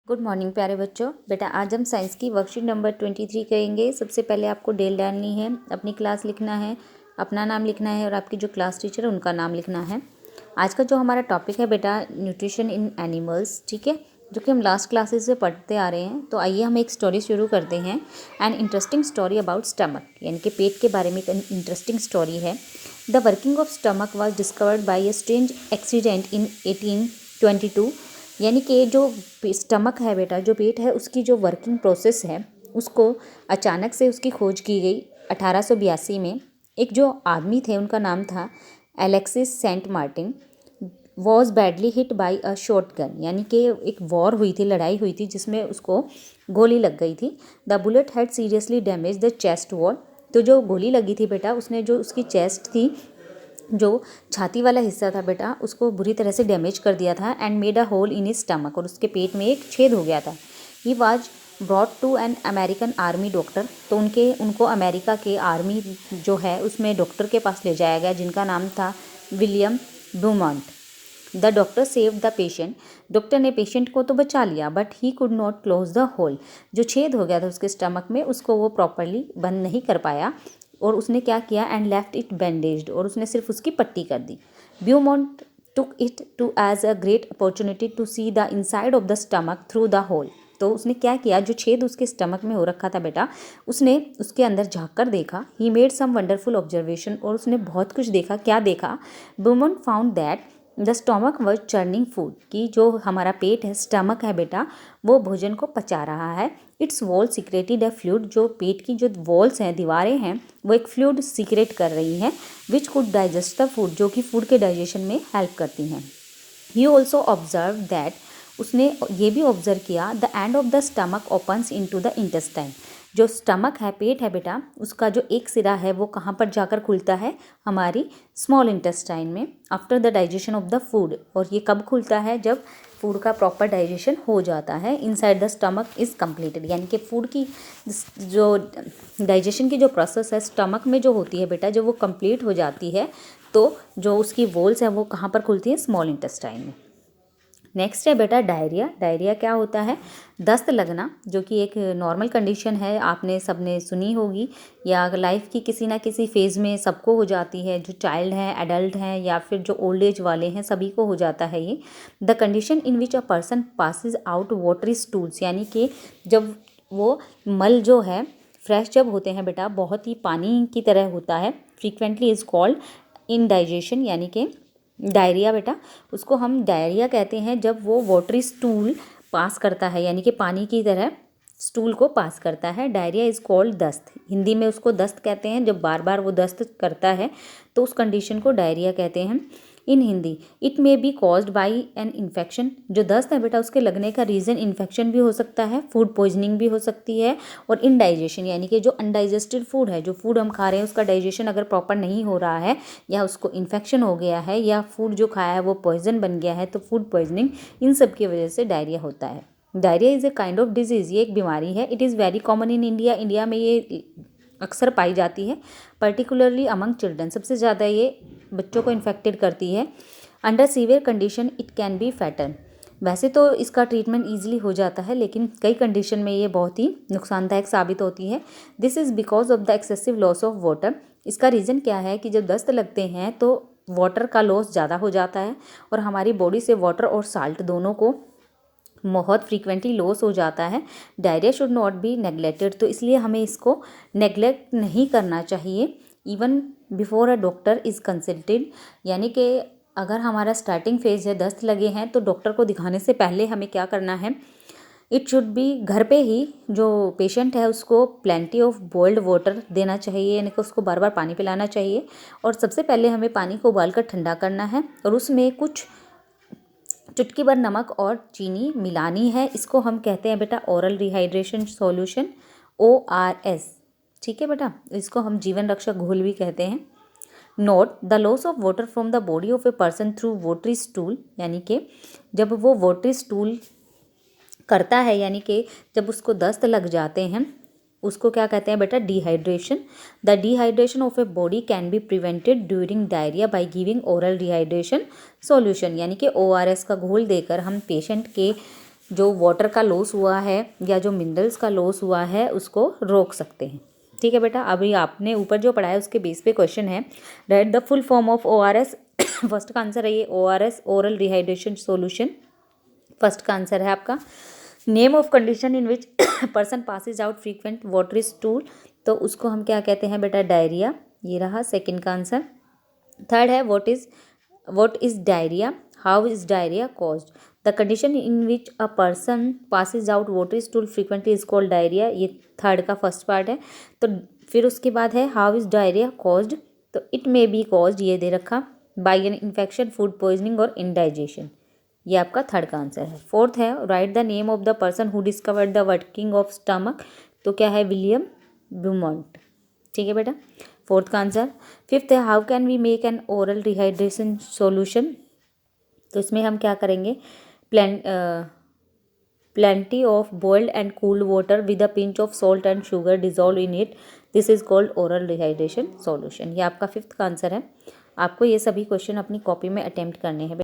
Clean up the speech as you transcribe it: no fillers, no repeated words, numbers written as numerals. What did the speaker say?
Good morning प्यारे बच्चों। बेटा आज हम साइंस की वर्कशीट नंबर 23 करेंगे। सबसे पहले आपको डेल डालनी है, अपनी क्लास लिखना है, अपना नाम लिखना है और आपकी जो क्लास टीचर है उनका नाम लिखना है। आज का जो हमारा टॉपिक है बेटा न्यूट्रिशन इन एनिमल्स, ठीक है, जो कि हम लास्ट क्लासेस से पढ़ते आ रहे हैं। तो आइए हम एक स्टोरी शुरू करते हैं। An interesting story about stomach, यानी कि पेट के बारे में एक इंटरेस्टिंग स्टोरी है। The working of stomach was discovered by a strange accident in 1822। यानी कि जो स्टमक है बेटा, जो पेट है, उसकी जो वर्किंग प्रोसेस है उसको अचानक से उसकी खोज की गई 1882 में। एक जो आदमी थे उनका नाम था Alexis Saint Martin. Was badly hit by a shotgun, यानी कि एक वॉर हुई थी, लड़ाई हुई थी जिसमें उसको गोली लग गई थी। The bullet had seriously damage the chest wall. तो जो गोली लगी थी बेटा, उसने जो उसकी चेस्ट थी, जो छाती वाला हिस्सा था बेटा, उसको बुरी तरह से डैमेज कर दिया था। And made a hole in his stomach, और उसके पेट में एक छेद हो गया था। He was brought to an American army doctor. तो उनको अमेरिका के आर्मी जो है उसमें डॉक्टर के पास ले जाया गया, जिनका नाम था William Beaumont. The doctor save the patient. Doctor ने पेशेंट को तो बचा लिया, but he could not close the hole. जो छेद हो गया था उसके स्टमक में, उसको वो प्रॉपरली बंद नहीं कर पाया। और उसने क्या किया, एंड लेफ्ट इट बैंडेज्ड, और उसने सिर्फ उसकी पट्टी कर दी। Beaumont took it to as a great opportunity to see the inside of the stomach through the hole. तो उसने क्या किया, जो छेद उसके स्टमक में हो रखा था बेटा, उसने उसके अंदर झाँक कर देखा। He made some wonderful observation, और उसने बहुत कुछ देखा। क्या देखा? Beaumont found that the stomach was churning food, कि जो हमारा पेट है, स्टमक है बेटा, वो भोजन को पचा रहा है। It's wall secreted a fluid, जो पेट की जो वॉल्स हैं, दीवारें हैं, वो एक फ्लूइड सीक्रेट कर रही हैं, which could digest the food, जो कि फूड के डाइजेशन में हेल्प करती हैं। ही ऑल्सो ऑब्जर्व दैट, उसने ये भी ऑब्जर्व किया, the end of the stomach opens into the intestine. जो स्टमक है, पेट है बेटा, उसका जो एक सिरा है वो कहाँ पर जाकर खुलता है? हमारी स्मॉल इंटेस्टाइन में, after the digestion of the food. और ये कब खुलता है? जब फूड का प्रॉपर डाइजेशन हो जाता है। Inside the stomach is completed, यानी कि फूड की जो डाइजेशन की जो प्रोसेस है स्टमक में जो होती है बेटा, जब वो कंप्लीट हो जाती है तो जो उसकी वॉल्स हैं वो कहाँ पर खुलती हैं? स्मॉल इंटेस्टाइन में। नेक्स्ट है बेटा डायरिया। डायरिया क्या होता है? दस्त लगना, जो कि एक नॉर्मल कंडीशन है, आपने सबने सुनी होगी, या लाइफ की किसी ना किसी फेज़ में सबको हो जाती है। जो चाइल्ड हैं, एडल्ट हैं, या फिर जो ओल्ड एज वाले हैं, सभी को हो जाता है ये। The condition in which a person passes out watery stools, यानी कि जब वो मल जो है फ्रेश जब होते हैं बेटा, बहुत ही पानी की तरह होता है। फ्रीक्वेंटली इज़ कॉल्ड इनडाइजेशन, यानी कि डायरिया बेटा, उसको हम डायरिया कहते हैं जब वो वाटरी स्टूल पास करता है, यानी कि पानी की तरह स्टूल को पास करता है। डायरिया इज़ कॉल्ड दस्त, हिंदी में उसको दस्त कहते हैं। जब बार बार वो दस्त करता है तो उस कंडीशन को डायरिया कहते हैं in Hindi. It may be caused by an infection. जो दस्त है बेटा, उसके लगने का रीज़न इन्फेक्शन भी हो सकता है, फूड पॉइजनिंग भी हो सकती है, और इनडाइजेशन, यानी कि जो अनडाइजेस्टेड फूड है, जो फूड हम खा रहे हैं उसका डाइजेशन अगर प्रॉपर नहीं हो रहा है, या उसको इन्फेक्शन हो गया है, या फूड जो खाया है वो पॉइजन बन गया है, तो फूड पॉइजनिंग, इन सब की वजह से डायरिया होता है। Diarrhoea is a kind of disease, ये एक बीमारी है। It is very common in India. India में ये अक्सर पाई जाती है, पर्टिकुलरली अमंग चिल्ड्रन, सबसे ज़्यादा ये बच्चों को इन्फेक्टेड करती है। Under severe condition it can be fatal. वैसे तो इसका ट्रीटमेंट ईजिली हो जाता है, लेकिन कई कंडीशन में ये बहुत ही नुकसानदायक साबित होती है। This is because of the excessive loss of water. इसका रीज़न क्या है कि जब दस्त लगते हैं तो वाटर का लॉस ज़्यादा हो जाता है, और हमारी बॉडी से वाटर और साल्ट दोनों को बहुत फ्रीक्वेंटली लॉस हो जाता है। Diarrhoea should not be neglected, तो इसलिए हमें इसको नेग्लेक्ट नहीं करना चाहिए। Even before a doctor is consulted, यानी कि अगर हमारा स्टार्टिंग फेज है, दस्त लगे हैं, तो डॉक्टर को दिखाने से पहले हमें क्या करना है? इट शुड बी, घर पे ही जो पेशेंट है उसको प्लेंटी ऑफ बॉइल्ड वाटर देना चाहिए, यानी कि उसको बार बार पानी पिलाना चाहिए। और सबसे पहले हमें पानी को उबाल कर ठंडा करना है, और उसमें कुछ चुटकी भर नमक और चीनी मिलानी है। इसको हम कहते हैं बेटा ओरल रिहाइड्रेशन सॉल्यूशन, ORS। ठीक है बेटा, इसको हम जीवन रक्षक घोल भी कहते हैं। Note the loss of water from the body of a person through watery stool, यानी कि जब वो वाटरी स्टूल करता है, यानी कि जब उसको दस्त लग जाते हैं, उसको क्या कहते हैं बेटा? Dehydration. The dehydration of a body can be prevented during diarrhoea by giving oral dehydration solution, यानी कि ORS का घोल देकर हम पेशेंट के जो वाटर का लॉस हुआ है या जो मिनरल्स का लॉस हुआ है उसको रोक सकते हैं। ठीक है बेटा, अभी आपने ऊपर जो पढ़ा है उसके बेस पे क्वेश्चन है। Right the full form of ORS। First का आंसर है ये ORS, oral rehydration solution. First का आंसर है आपका। Name of condition in which person passes out frequent watery stool, तो उसको हम क्या कहते हैं बेटा, डायरिया। ये रहा सेकंड का आंसर। थर्ड है what is diarrhoea, how is diarrhoea caused. The condition in which a person passes out watery stool frequently is called diarrhoea, ये थर्ड का फर्स्ट पार्ट है। तो फिर उसके बाद है हाउ इज डायरिया कॉज्ड, तो इट मे बी कॉज्ड, ये दे रखा, by an infection, food poisoning और इंडाइजेशन, ये आपका थर्ड का आंसर है। फोर्थ है right the name of the person who discovered the working of stomach, तो क्या है, विलियम ब्रूमॉन्ट। ठीक है बेटा, फोर्थ का आंसर। फिफ्थ है how can we make an oral rehydration solution, तो इसमें हम क्या करेंगे, plenty of boiled and cooled water with a pinch of salt and sugar dissolved in it, this is called oral rehydration solution। ये आपका fifth का answer है। आपको ये सभी क्वेश्चन अपनी कॉपी में अटेम्प्ट करने हैं।